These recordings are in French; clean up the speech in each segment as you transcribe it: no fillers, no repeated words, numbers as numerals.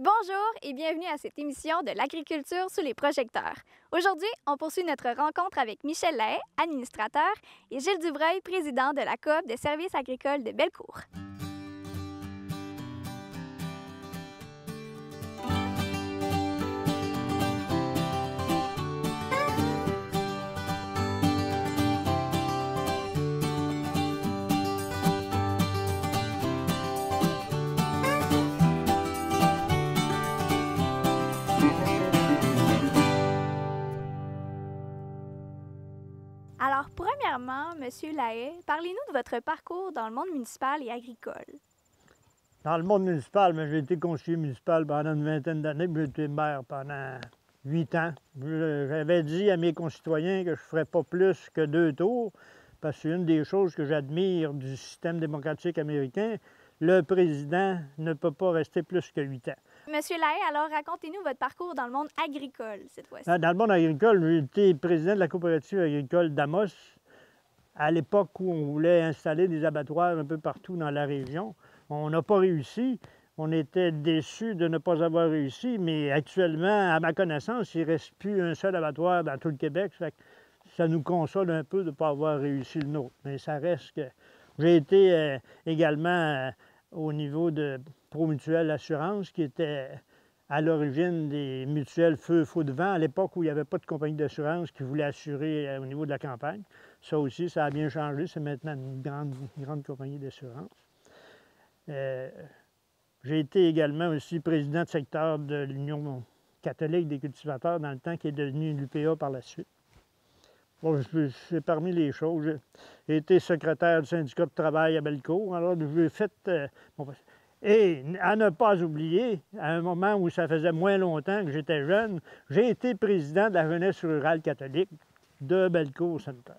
Bonjour et bienvenue à cette émission de l'agriculture sous les projecteurs. Aujourd'hui, on poursuit notre rencontre avec Michel Lahaye, administrateur, et Gilles Dubreuil, président de la Coop des services agricoles de Bellecour. Alors, premièrement, Monsieur Lahaye, parlez-nous de votre parcours dans le monde municipal et agricole. Dans le monde municipal, j'ai été conseiller municipal pendant une vingtaine d'années, puis j'ai été maire pendant 8 ans. J'avais dit à mes concitoyens que je ne ferais pas plus que 2 tours, parce que c'est une des choses que j'admire du système démocratique américain. Le président ne peut pas rester plus que 8 ans. Monsieur Lahaye, alors racontez-nous votre parcours dans le monde agricole cette fois-ci. Dans le monde agricole, j'ai été président de la coopérative agricole d'Amos à l'époque où on voulait installer des abattoirs un peu partout dans la région. On n'a pas réussi. On était déçus de ne pas avoir réussi, mais actuellement, à ma connaissance, il ne reste plus un seul abattoir dans tout le Québec. Ça nous console un peu de ne pas avoir réussi le nôtre. Mais ça reste que... J'ai été également au niveau de Promutuelle Assurance, qui était à l'origine des mutuelles Feu de vent, à l'époque où il n'y avait pas de compagnie d'assurance qui voulait assurer au niveau de la campagne. Ça aussi, ça a bien changé. C'est maintenant une grande compagnie d'assurance. J'ai été également aussi président de secteur de l'Union catholique des cultivateurs dans le temps, qui est devenu l'UPA par la suite. Bon, c'est parmi les choses. J'ai été secrétaire du syndicat de travail à Bellecour. Alors, j'ai fait... Et à ne pas oublier, à un moment où ça faisait moins longtemps que j'étais jeune, j'ai été président de la jeunesse rurale catholique de Bellecour Center.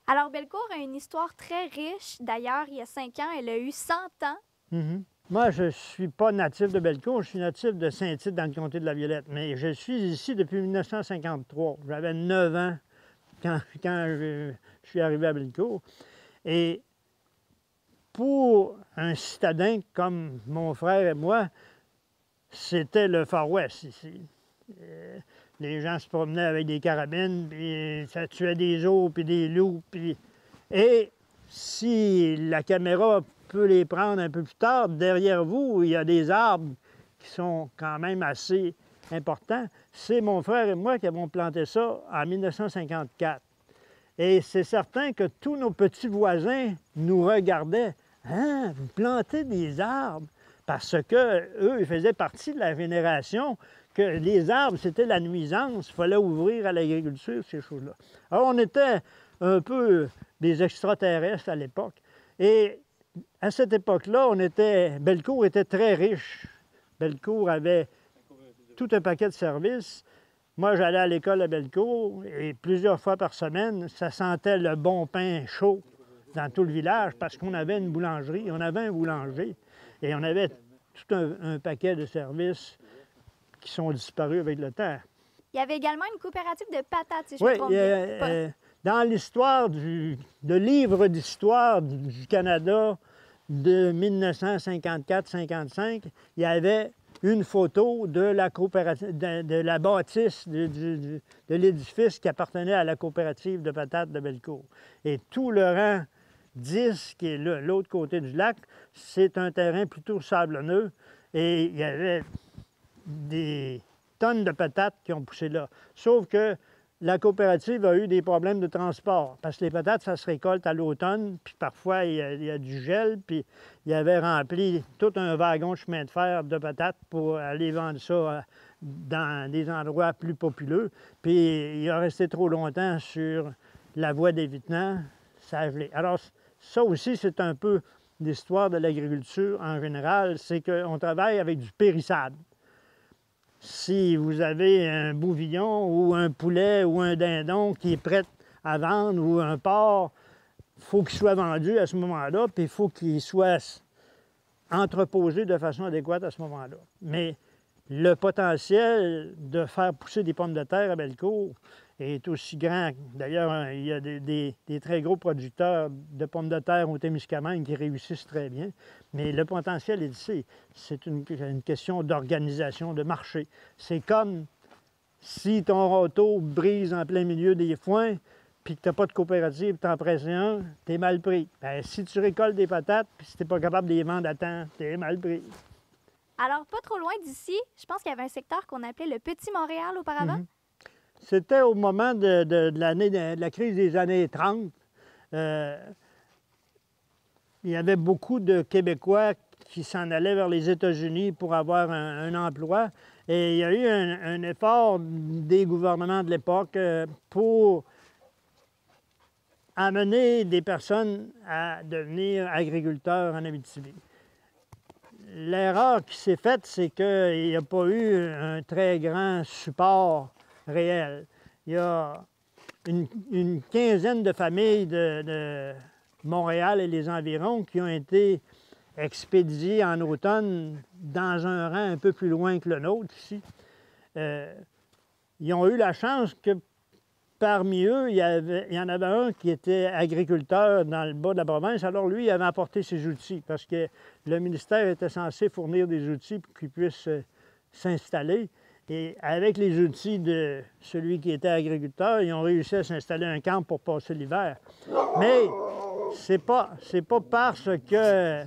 Alors, Bellecour a une histoire très riche. D'ailleurs, il y a 5 ans, elle a eu 100 ans. Moi, je ne suis pas natif de Bellecour, je suis natif de Saint-Tite dans le comté de la Violette, mais je suis ici depuis 1953. J'avais 9 ans quand je suis arrivé à Bellecour. Et pour un citadin comme mon frère et moi, c'était le Far West ici. Les gens se promenaient avec des carabines, puis ça tuait des ours, puis des loups. Et si la caméra peut les prendre un peu plus tard, derrière vous, il y a des arbres qui sont quand même assez importants. C'est mon frère et moi qui avons planté ça en 1954. Et c'est certain que tous nos petits voisins nous regardaient. « Hein, vous plantez des arbres? » Parce qu'eux, ils faisaient partie de la génération que les arbres, c'était la nuisance. Il fallait ouvrir à l'agriculture, ces choses-là. Alors, on était un peu des extraterrestres à l'époque. Et à cette époque-là, Bellecour était très riche. Bellecour avait tout un paquet de services. Moi, j'allais à l'école à Bellecour et plusieurs fois par semaine, ça sentait le bon pain chaud dans tout le village parce qu'on avait une boulangerie, on avait un boulanger et on avait tout un paquet de services qui sont disparus avec le temps. Il y avait également une coopérative de patates, si je me trompe bien. Dans l'histoire de livre d'histoire du Canada de 1954-55, il y avait une photo de la coopérative, de la bâtisse de l'édifice qui appartenait à la coopérative de patates de Bellecour. Et tout le rang 10, qui est l'autre côté du lac, c'est un terrain plutôt sablonneux et il y avait des tonnes de patates qui ont poussé là. Sauf que la coopérative a eu des problèmes de transport parce que les patates, ça se récolte à l'automne, puis parfois il y a du gel, puis il avait rempli tout un wagon de chemin de fer de patates pour aller vendre ça dans des endroits plus populeux. Puis il a resté trop longtemps sur la voie d'évitement, ça a gelé. Alors ça aussi, c'est un peu l'histoire de l'agriculture en général, c'est qu'on travaille avec du périssable. Si vous avez un bouvillon ou un poulet ou un dindon qui est prêt à vendre ou un porc, il faut qu'il soit vendu à ce moment-là, puis il faut qu'il soit entreposé de façon adéquate à ce moment-là. Mais le potentiel de faire pousser des pommes de terre à Bellecour est aussi grand. D'ailleurs, il y a des très gros producteurs de pommes de terre au Témiscamingue qui réussissent très bien. Mais le potentiel est ici. C'est une question d'organisation, de marché. C'est comme si ton auto brise en plein milieu des foins, puis que tu n'as pas de coopérative, tu en presses un, tu es mal pris. Bien, si tu récoltes des patates, puis si tu n'es pas capable de les vendre à temps, tu es mal pris. Alors, pas trop loin d'ici, je pense qu'il y avait un secteur qu'on appelait le Petit Montréal auparavant. C'était au moment de la crise des années 30. Il y avait beaucoup de Québécois qui s'en allaient vers les États-Unis pour avoir un emploi. Et il y a eu un effort des gouvernements de l'époque pour amener des personnes à devenir agriculteurs en Abitibi. L'erreur qui s'est faite, c'est qu'il n'y a pas eu un très grand support réel. Il y a une quinzaine de familles de Montréal et les environs qui ont été expédiées en automne dans un rang un peu plus loin que le nôtre ici. Ils ont eu la chance que parmi eux, il y en avait un qui était agriculteur dans le bas de la province. Alors lui, il avait apporté ses outils parce que le ministère était censé fournir des outils pour qu'il puisse s'installer. Et avec les outils de celui qui était agriculteur, ils ont réussi à s'installer un camp pour passer l'hiver. Mais c'est pas parce que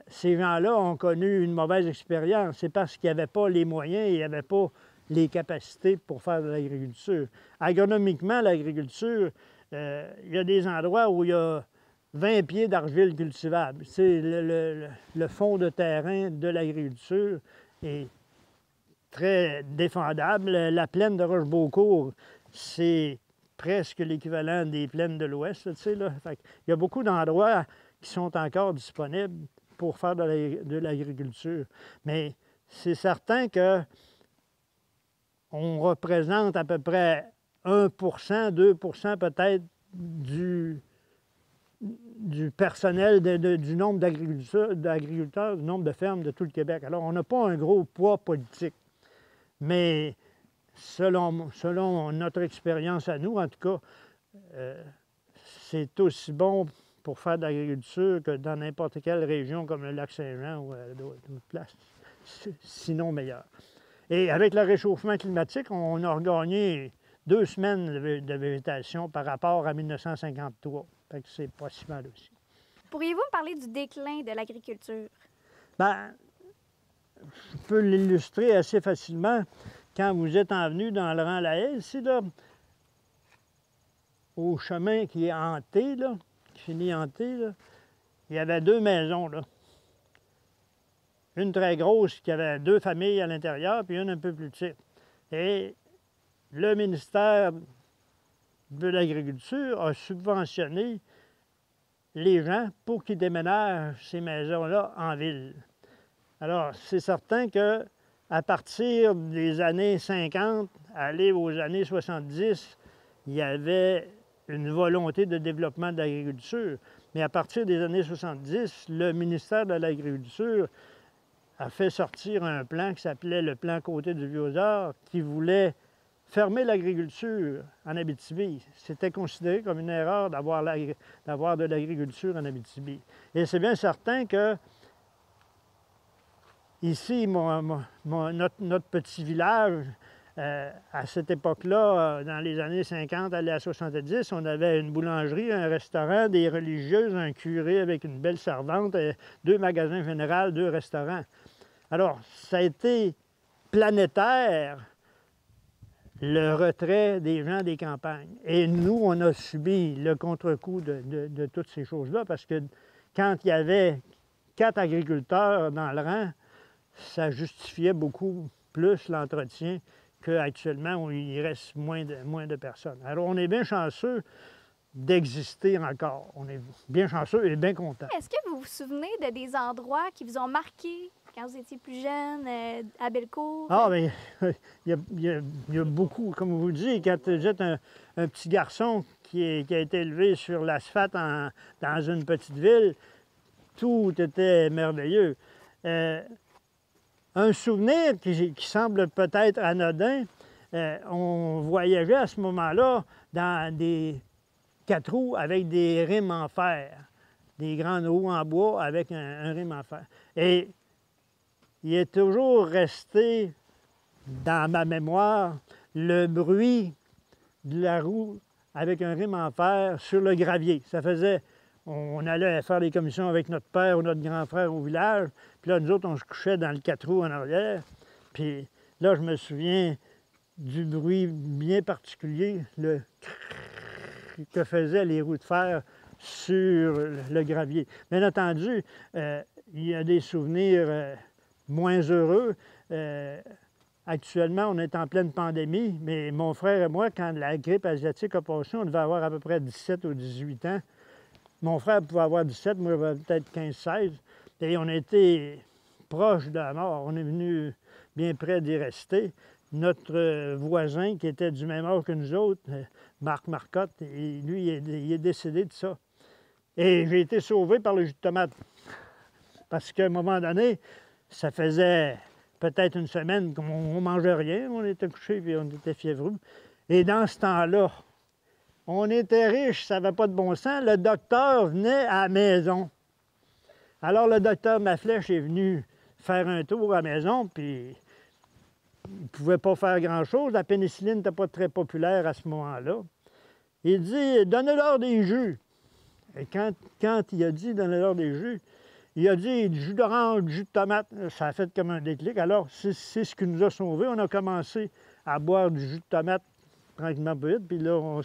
ces gens-là ont connu une mauvaise expérience. C'est parce qu'ils n'avaient pas les moyens, ils n'avaient pas les capacités pour faire de l'agriculture. Agronomiquement, l'agriculture, il y a des endroits où il y a 20 pieds d'argile cultivable. C'est le fond de terrain de l'agriculture est très défendable. La plaine de Rochebeaucourt, c'est presque l'équivalent des plaines de l'Ouest. Tu sais, là. Fait il y a beaucoup d'endroits qui sont encore disponibles pour faire de l'agriculture. Mais c'est certain que on représente à peu près 1 2 peut-être du personnel, du nombre d'agriculteurs, du nombre de fermes de tout le Québec. Alors, on n'a pas un gros poids politique. Mais selon notre expérience à nous, en tout cas, c'est aussi bon pour faire de l'agriculture que dans n'importe quelle région comme le Lac-Saint-Jean ou d'autres places, sinon meilleur. Et avec le réchauffement climatique, on a regagné 2 semaines de végétation par rapport à 1953. Fait que c'est pas si mal aussi. Pourriez-vous me parler du déclin de l'agriculture? Bien, je peux l'illustrer assez facilement. Quand vous êtes envenu dans le rang La Haye, ici, là, au chemin qui est hanté, là, qui finit hanté, là, il y avait 2 maisons, là. Une très grosse qui avait 2 familles à l'intérieur, puis une un peu plus petite. Et le ministère de l'Agriculture a subventionné les gens pour qu'ils déménagent ces maisons-là en ville. Alors, c'est certain que à partir des années 50, aller aux années 70, il y avait une volonté de développement de l'agriculture. Mais à partir des années 70, le ministère de l'Agriculture a fait sortir un plan qui s'appelait le plan Côté du Vieux-Art, qui voulait fermer l'agriculture en Abitibi. C'était considéré comme une erreur d'avoir de l'agriculture en Abitibi. Et c'est bien certain que ici, notre petit village, à cette époque-là, dans les années 50 à 70, on avait une boulangerie, un restaurant, des religieuses, un curé avec une belle servante, 2 magasins généraux, 2 restaurants. Alors, ça a été planétaire, le retrait des gens des campagnes. Et nous, on a subi le contre-coup de toutes ces choses-là, parce que quand il y avait 4 agriculteurs dans le rang, ça justifiait beaucoup plus l'entretien qu'actuellement où il reste moins de personnes. Alors, on est bien chanceux d'exister encore. On est bien chanceux et bien content. Est-ce que vous vous souvenez de des endroits qui vous ont marqué quand vous étiez plus jeune, à Bellecour? Ah, bien, il y a beaucoup. Comme vous dites, quand vous êtes un petit garçon qui a été élevé sur l'asphalte dans une petite ville, tout était merveilleux. Un souvenir qui semble peut-être anodin, on voyageait à ce moment-là dans des 4 roues avec des rimes en fer, des grandes roues en bois avec un rime en fer. Et il est toujours resté dans ma mémoire le bruit de la roue avec un rime en fer sur le gravier. Ça faisait... On allait faire des commissions avec notre père ou notre grand frère au village. Puis là, nous autres, on se couchait dans le 4 roues en arrière. Puis là, je me souviens du bruit bien particulier que faisaient les roues de fer sur le gravier. Bien entendu, il y a des souvenirs moins heureux. Actuellement, on est en pleine pandémie, mais mon frère et moi, quand la grippe asiatique a passé, on devait avoir à peu près 17 ou 18 ans. Mon frère pouvait avoir 17, moi j'avais peut-être 15-16. Et on était proche de la mort. On est venu bien près d'y rester. Notre voisin, qui était du même âge que nous autres, Marc Marcotte, lui, il est décédé de ça. Et j'ai été sauvé par le jus de tomate. Parce qu'à un moment donné, ça faisait peut-être une semaine qu'on ne mangeait rien. On était couchés et on était fiévreux. Et dans ce temps-là, on était riches, ça n'avait pas de bon sens. Le docteur venait à la maison. Alors, le docteur Maflèche est venu faire un tour à la maison, puis il ne pouvait pas faire grand-chose. La pénicilline n'était pas très populaire à ce moment-là. Il dit « Donnez-leur des jus ». Et quand il a dit « Donnez-leur des jus », il a dit « Du jus d'orange, du jus de tomate ». Ça a fait comme un déclic. Alors, c'est ce qui nous a sauvés. On a commencé à boire du jus de tomate tranquillement pas vite, puis là, on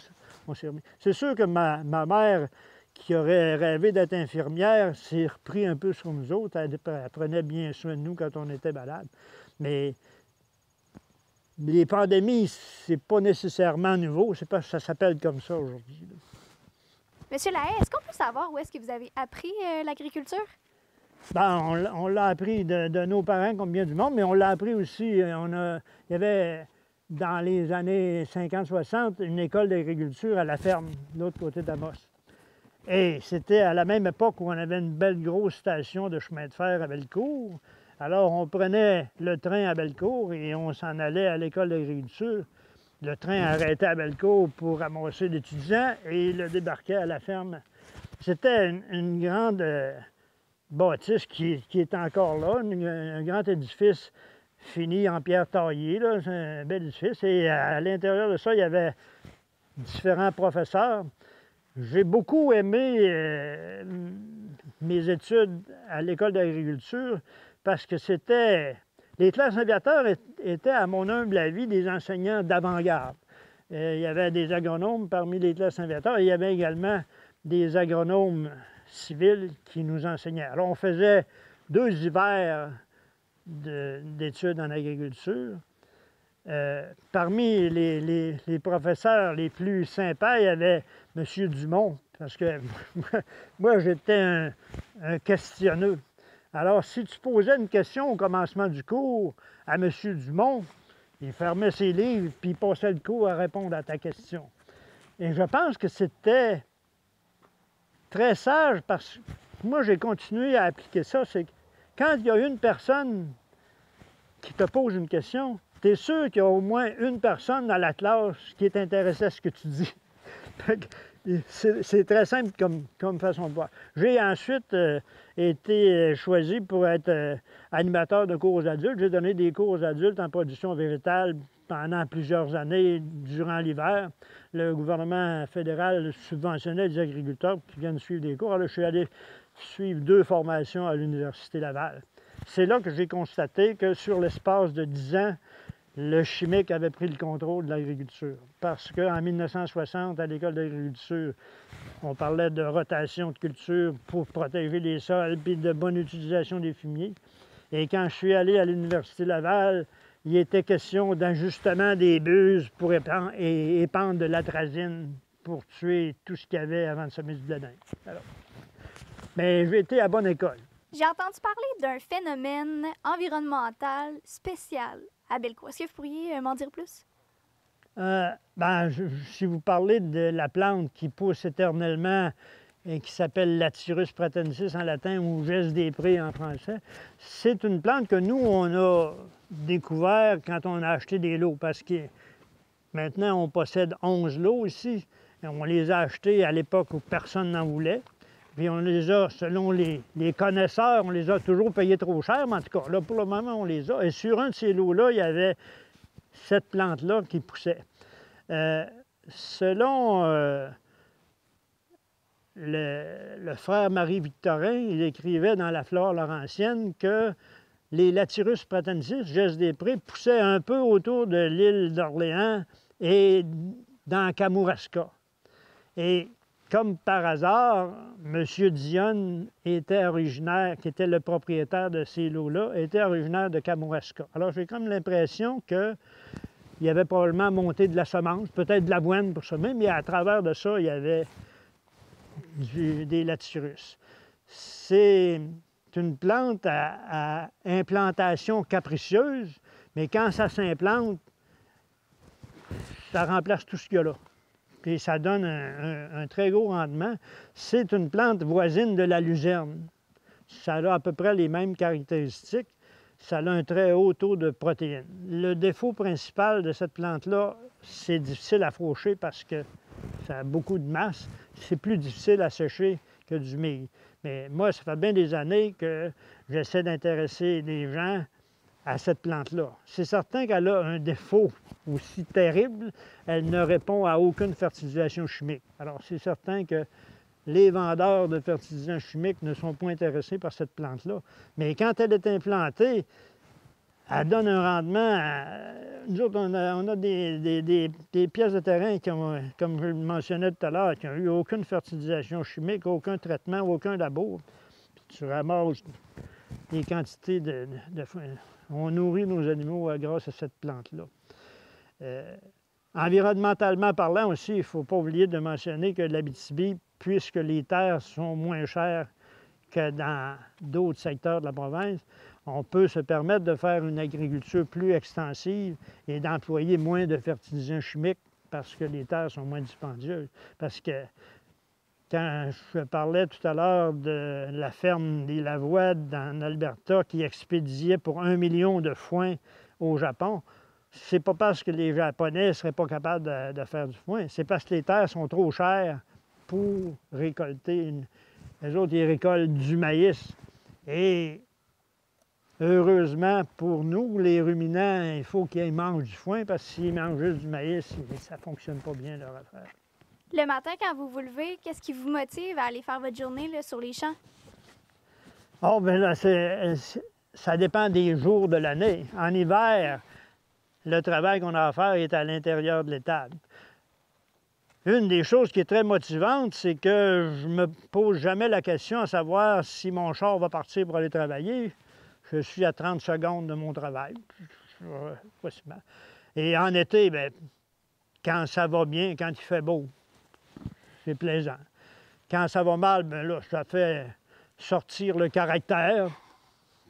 s'est remis. C'est sûr que ma mère, qui aurait rêvé d'être infirmière, s'est repris un peu sur nous autres. Elle prenait bien soin de nous quand on était malades. Mais les pandémies, c'est pas nécessairement nouveau. C'est pas, ça s'appelle comme ça aujourd'hui. Monsieur Lahaye, est-ce qu'on peut savoir où est-ce que vous avez appris l'agriculture? Bien, on l'a appris de nos parents comme bien du monde, mais on l'a appris aussi. Il y avait... dans les années 50-60, une école d'agriculture à la ferme, de l'autre côté d'Amos. Et c'était à la même époque où on avait une belle grosse station de chemin de fer à Bellecour. Alors, on prenait le train à Bellecour et on s'en allait à l'école d'agriculture. Le train arrêtait à Bellecour pour ramasser l'étudiant et le débarquait à la ferme. C'était une grande bâtisse qui est encore là, un grand édifice fini en pierre taillée, là, c'est un bel édifice. Et à l'intérieur de ça, il y avait différents professeurs. J'ai beaucoup aimé mes études à l'école d'agriculture parce que c'était... Les classes aviateurs étaient, à mon humble avis, des enseignants d'avant-garde. Il y avait des agronomes parmi les classes aviateurs et il y avait également des agronomes civils qui nous enseignaient. Alors, on faisait 2 hivers d'études en agriculture. Parmi les professeurs les plus sympas, il y avait M. Dumont, parce que moi j'étais un questionneux. Alors, si tu posais une question au commencement du cours à M. Dumont, il fermait ses livres puis il passait le cours à répondre à ta question. Et je pense que c'était très sage parce que moi j'ai continué à appliquer ça. C'est quand il y a une personne qui te pose une question, tu es sûr qu'il y a au moins une personne dans la classe qui est intéressée à ce que tu dis. C'est très simple comme façon de voir. J'ai ensuite été choisi pour être animateur de cours aux adultes. J'ai donné des cours aux adultes en production végétale pendant plusieurs années durant l'hiver. Le gouvernement fédéral subventionnait les agriculteurs qui viennent suivre des cours. Alors, je suis allé suivre 2 formations à l'Université Laval. C'est là que j'ai constaté que sur l'espace de 10 ans, le chimique avait pris le contrôle de l'agriculture. Parce qu'en 1960, à l'école d'agriculture, on parlait de rotation de culture pour protéger les sols puis de bonne utilisation des fumiers. Et quand je suis allé à l'Université Laval, il était question d'ajustement des buses pour épandre de l'atrazine pour tuer tout ce qu'il y avait avant de semer du blé d'Inde. Mais j'ai été à bonne école. J'ai entendu parler d'un phénomène environnemental spécial à Bellecour. Est-ce que vous pourriez m'en dire plus? Si vous parlez de la plante qui pousse éternellement et qui s'appelle Lathyrus pratensis en latin ou gesse des prés en français, c'est une plante que nous, on a découvert quand on a acheté des lots parce que Maintenant, on possède 11 lots ici. On les a achetés à l'époque où personne n'en voulait. Puis on les a, selon les connaisseurs, on les a toujours payés trop cher, mais en tout cas, là, pour le moment, on les a. Et sur un de ces lots-là, il y avait cette plante-là qui poussait. Selon le frère Marie-Victorin, il écrivait dans la Flore laurentienne que les Lathyrus pratensis, gestes des prés, poussaient un peu autour de l'île d'Orléans et dans Kamouraska. Et comme par hasard, M. Dionne était originaire, qui était le propriétaire de ces lots-là, était originaire de Kamouraska. Alors j'ai comme l'impression qu'il avait probablement monté de la semence, peut-être de l'avoine pour semer, mais à travers de ça, il y avait des Lathyrus. C'est une plante à implantation capricieuse, mais quand ça s'implante, ça remplace tout ce qu'il y a là. Puis ça donne un très gros rendement. C'est une plante voisine de la luzerne. Ça a à peu près les mêmes caractéristiques. Ça a un très haut taux de protéines. Le défaut principal de cette plante-là, c'est difficile à faucher parce que ça a beaucoup de masse. C'est plus difficile à sécher que du mil. Mais moi, ça fait bien des années que j'essaie d'intéresser les gens à cette plante-là. C'est certain qu'elle a un défaut aussi terrible, elle ne répond à aucune fertilisation chimique. Alors, c'est certain que les vendeurs de fertilisants chimiques ne sont pas intéressés par cette plante-là. Mais quand elle est implantée, elle donne un rendement. Nous autres, on a des pièces de terrain qui ont, comme je le mentionnais tout à l'heure, qui n'ont eu aucune fertilisation chimique, aucun traitement, aucun labour. Puis tu ramasses des quantités de on nourrit nos animaux grâce à cette plante-là. Environnementalement parlant aussi, il ne faut pas oublier de mentionner que l'Abitibi, puisque les terres sont moins chères que dans d'autres secteurs de la province, on peut se permettre de faire une agriculture plus extensive et d'employer moins de fertilisants chimiques parce que les terres sont moins dispendieuses. Parce que quand je parlais tout à l'heure de la ferme des Lavoie en Alberta qui expédiait pour 1 million de foin au Japon, c'est pas parce que les Japonais ne seraient pas capables de faire du foin, c'est parce que les terres sont trop chères pour récolter. Les autres, ils récoltent du maïs. Et heureusement pour nous, les ruminants, il faut qu'ils mangent du foin parce que s'ils mangent juste du maïs, ça ne fonctionne pas bien leur affaire. Le matin, quand vous vous levez, qu'est-ce qui vous motive à aller faire votre journée là, sur les champs? Oh, bien là, ça dépend des jours de l'année. En hiver, le travail qu'on a à faire est à l'intérieur de l'étable. Une des choses qui est très motivante, c'est que je ne me pose jamais la question à savoir si mon char va partir pour aller travailler. Je suis à 30 secondes de mon travail. Et en été, bien, quand ça va bien, quand il fait beau, c'est plaisant. Quand ça va mal, bien là, ça fait sortir le caractère,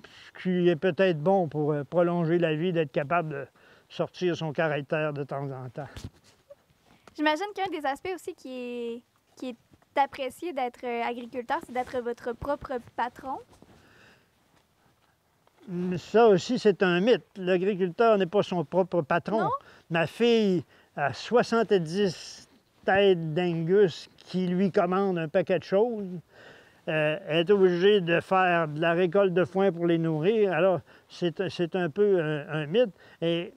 ce qui est peut-être bon pour prolonger la vie, d'être capable de sortir son caractère de temps en temps. J'imagine qu'un des aspects aussi qui est apprécié d'être agriculteur, c'est d'être votre propre patron. Ça aussi, c'est un mythe. L'agriculteur n'est pas son propre patron. Non? Ma fille a 70 têtes d'Angus qui lui commandent un paquet de choses. Elle est obligée de faire de la récolte de foin pour les nourrir. Alors, c'est un peu un mythe. Et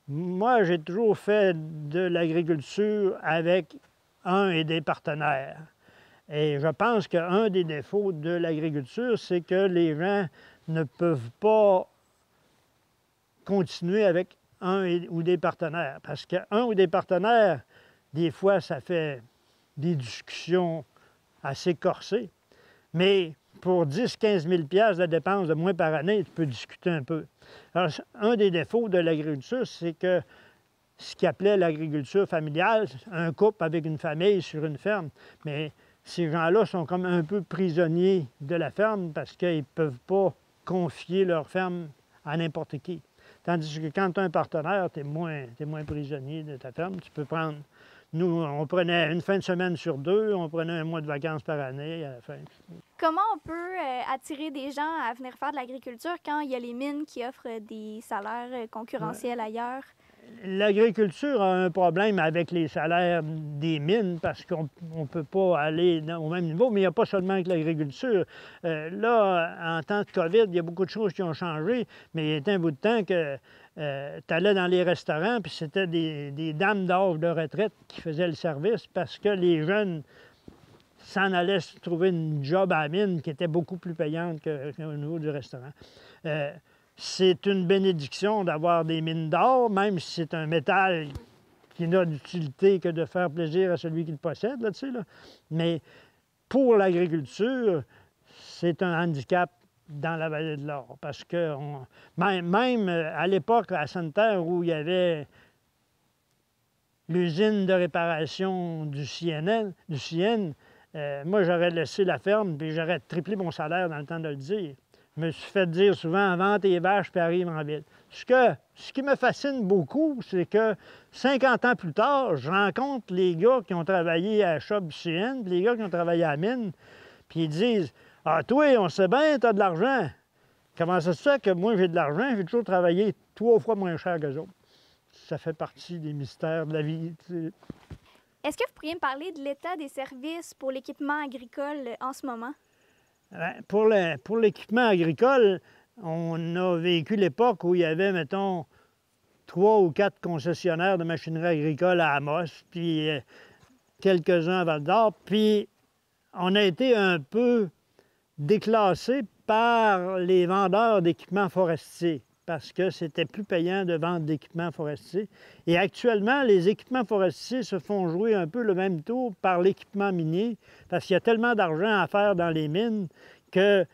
moi, j'ai toujours fait de l'agriculture avec un et des partenaires. Et je pense qu'un des défauts de l'agriculture, c'est que les gens ne peuvent pas continuer avec un ou des partenaires. Parce qu'un ou des partenaires, des fois, ça fait des discussions assez corsées. Mais pour 10-15 000 $ de dépenses de moins par année, tu peux discuter un peu. Alors, un des défauts de l'agriculture, c'est que ce qu'ils appelait l'agriculture familiale, un couple avec une famille sur une ferme, mais ces gens-là sont comme un peu prisonniers de la ferme parce qu'ils ne peuvent pas confier leur ferme à n'importe qui. Tandis que quand tu as un partenaire, tu es moins prisonnier de ta ferme. Tu peux prendre... Nous, on prenait une fin de semaine sur 2, on prenait un mois de vacances par année à la fin. Comment on peut attirer des gens à venir faire de l'agriculture quand il y a les mines qui offrent des salaires concurrentiels ailleurs? L'agriculture a un problème avec les salaires des mines parce qu'on ne peut pas aller au même niveau, mais il n'y a pas seulement que l'agriculture. Là, en temps de COVID, il y a beaucoup de choses qui ont changé, mais il y a un bout de temps que tu allais dans les restaurants, puis c'était des dames d'âge de retraite qui faisaient le service parce que les jeunes s'en allaient se trouver une job à la mine qui était beaucoup plus payante qu'au niveau du restaurant. C'est une bénédiction d'avoir des mines d'or, même si c'est un métal qui n'a d'utilité que de faire plaisir à celui qui le possède, là-dessus. Là. Mais pour l'agriculture, c'est un handicap dans la vallée de l'Or. Parce que même à l'époque, à Sainte-Terre, où il y avait l'usine de réparation du CN, moi, j'aurais laissé la ferme, puis j'aurais triplé mon salaire dans le temps de le dire. Je me suis fait dire souvent, vends tes vaches, puis arrive en ville. Ce qui me fascine beaucoup, c'est que 50 ans plus tard, je rencontre les gars qui ont travaillé à la shop du CN, puis les gars qui ont travaillé à la mine, puis ils disent, « Ah, toi, on sait bien, t'as de l'argent. Comment ça se fait que moi, j'ai de l'argent, j'ai toujours travaillé 3 fois moins cher qu'eux autres? » Ça fait partie des mystères de la vie. T'sais. Est-ce que vous pourriez me parler de l'état des services pour l'équipement agricole en ce moment? Pour l'équipement agricole, on a vécu l'époque où il y avait, mettons, 3 ou 4 concessionnaires de machinerie agricole à Amos, puis quelques-uns à Val-d'Or, puis on a été un peu déclassé par les vendeurs d'équipements forestiers parce que c'était plus payant de vendre d'équipements forestiers. Et actuellement, les équipements forestiers se font jouer un peu le même tour par l'équipement minier parce qu'il y a tellement d'argent à faire dans les mines que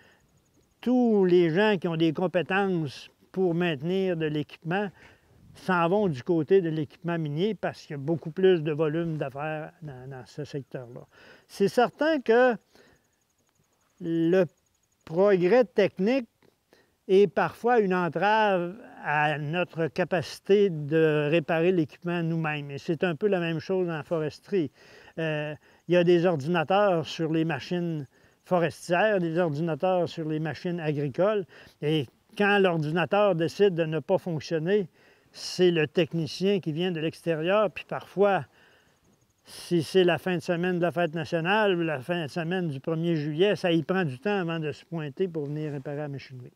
tous les gens qui ont des compétences pour maintenir de l'équipement s'en vont du côté de l'équipement minier parce qu'il y a beaucoup plus de volume d'affaires dans ce secteur-là. C'est certain que le progrès technique est parfois une entrave à notre capacité de réparer l'équipement nous-mêmes. Et c'est un peu la même chose en foresterie. Il y a des ordinateurs sur les machines forestières, des ordinateurs sur les machines agricoles. Et quand l'ordinateur décide de ne pas fonctionner, c'est le technicien qui vient de l'extérieur, puis parfois, si c'est la fin de semaine de la fête nationale ou la fin de semaine du 1er juillet, ça y prend du temps avant de se pointer pour venir réparer la machinerie.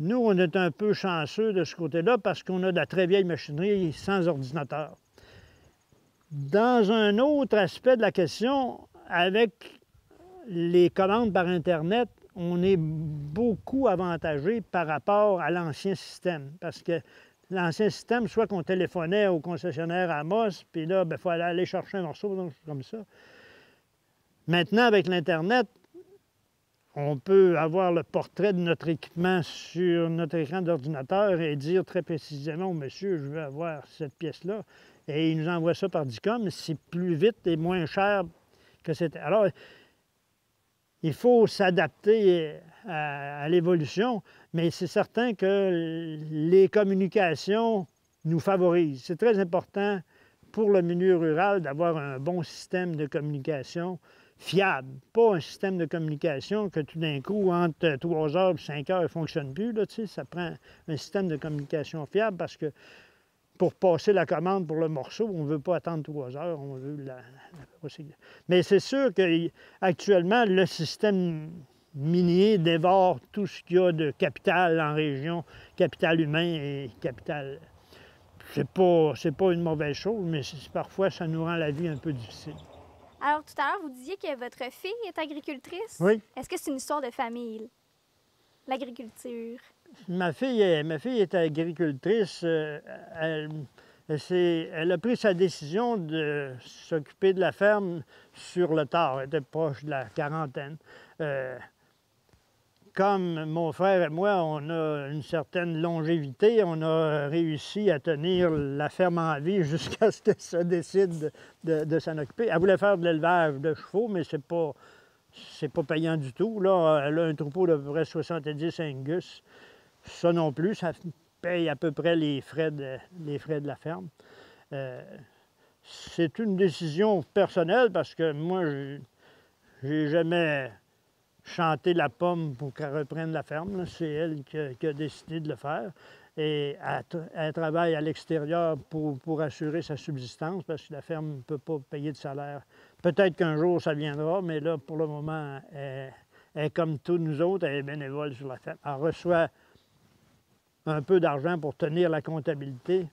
Nous, on est un peu chanceux de ce côté-là parce qu'on a de la très vieille machinerie sans ordinateur. Dans un autre aspect de la question, avec les commandes par Internet, on est beaucoup avantagé par rapport à l'ancien système parce que l'ancien système, soit qu'on téléphonait au concessionnaire à Amos, puis là, il fallait aller chercher un morceau, donc comme ça. Maintenant, avec l'Internet, on peut avoir le portrait de notre équipement sur notre écran d'ordinateur et dire très précisément, monsieur, je veux avoir cette pièce-là. Et il nous envoie ça par DICOM. C'est plus vite et moins cher que c'était. Alors, il faut s'adapter à l'évolution, mais c'est certain que les communications nous favorisent. C'est très important pour le milieu rural d'avoir un bon système de communication fiable. Pas un système de communication que tout d'un coup, entre 3 heures et 5 heures, il ne fonctionne plus. Là, ça prend un système de communication fiable parce que pour passer la commande pour le morceau, on ne veut pas attendre 3 heures, on veut la procédure. Mais c'est sûr qu'actuellement, le système minier dévore tout ce qu'il y a de capital en région, capital humain et capital. C'est pas une mauvaise chose, mais parfois, ça nous rend la vie un peu difficile. Alors, tout à l'heure, vous disiez que votre fille est agricultrice. Oui. Est-ce que c'est une histoire de famille, l'agriculture? Ma fille est agricultrice. Elle a pris sa décision de s'occuper de la ferme sur le tard. Elle était proche de la quarantaine. Comme mon frère et moi, on a une certaine longévité, on a réussi à tenir la ferme en vie jusqu'à ce qu'elle se décide de s'en occuper. Elle voulait faire de l'élevage de chevaux, mais c'est pas payant du tout. Là, elle a un troupeau d'à peu près 70 Angus. Ça non plus, ça paye à peu près les frais de la ferme. C'est une décision personnelle parce que moi, j'ai jamais chanté la pomme pour qu'elle reprenne la ferme. C'est elle qui a décidé de le faire. Et elle travaille à l'extérieur pour assurer sa subsistance parce que la ferme ne peut pas payer de salaire. Peut-être qu'un jour, ça viendra, mais là, pour le moment, elle est comme tous nous autres, elle est bénévole sur la ferme. Elle reçoit un peu d'argent pour tenir la comptabilité.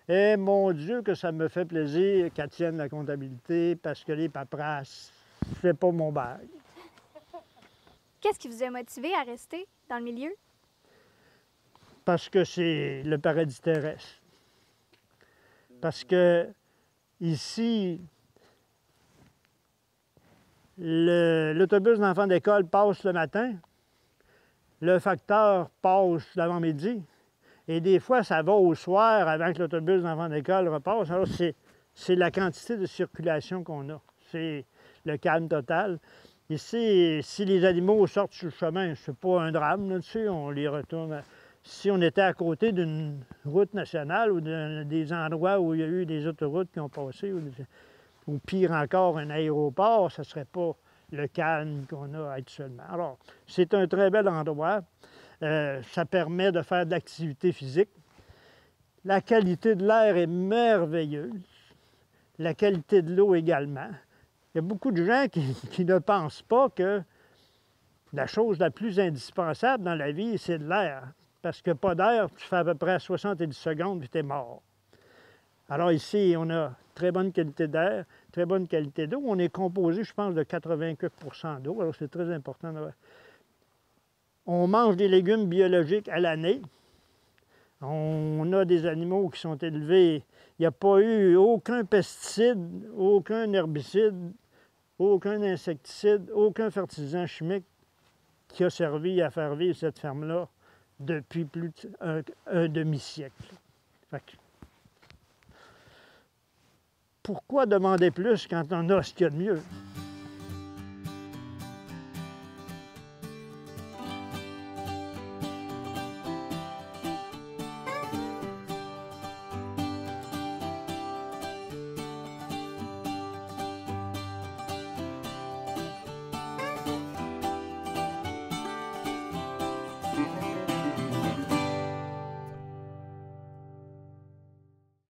Et mon Dieu, que ça me fait plaisir qu'elle tienne la comptabilité parce que les paperasses, c'est pas mon bail. Qu'est-ce qui vous a motivé à rester dans le milieu? Parce que c'est le paradis terrestre. Parce que ici, l'autobus d'enfants d'école passe le matin, le facteur passe l'avant-midi, et des fois, ça va au soir avant que l'autobus d'enfants d'école repasse. Alors, c'est la quantité de circulation qu'on a. C'est le calme total. Ici, si les animaux sortent sur le chemin, c'est pas un drame, là, tu sais, on les retourne. Si on était à côté d'une route nationale ou des endroits où il y a eu des autoroutes qui ont passé, ou pire encore, un aéroport, ce ne serait pas le calme qu'on a actuellement. Alors, c'est un très bel endroit. Ça permet de faire de l'activité physique. La qualité de l'air est merveilleuse. La qualité de l'eau également. Il y a beaucoup de gens qui ne pensent pas que la chose la plus indispensable dans la vie, c'est de l'air. Parce que pas d'air, tu fais à peu près 70 secondes puis tu es mort. Alors ici, on a très bonne qualité d'air, très bonne qualité d'eau. On est composé, je pense, de 84 % d'eau. Alors c'est très important. On mange des légumes biologiques à l'année. On a des animaux qui sont élevés. Il n'y a pas eu aucun pesticide, aucun herbicide, aucun insecticide, aucun fertilisant chimique qui a servi à faire vivre cette ferme-là depuis plus d'un demi-siècle. Pourquoi demander plus quand on a ce qu'il y a de mieux?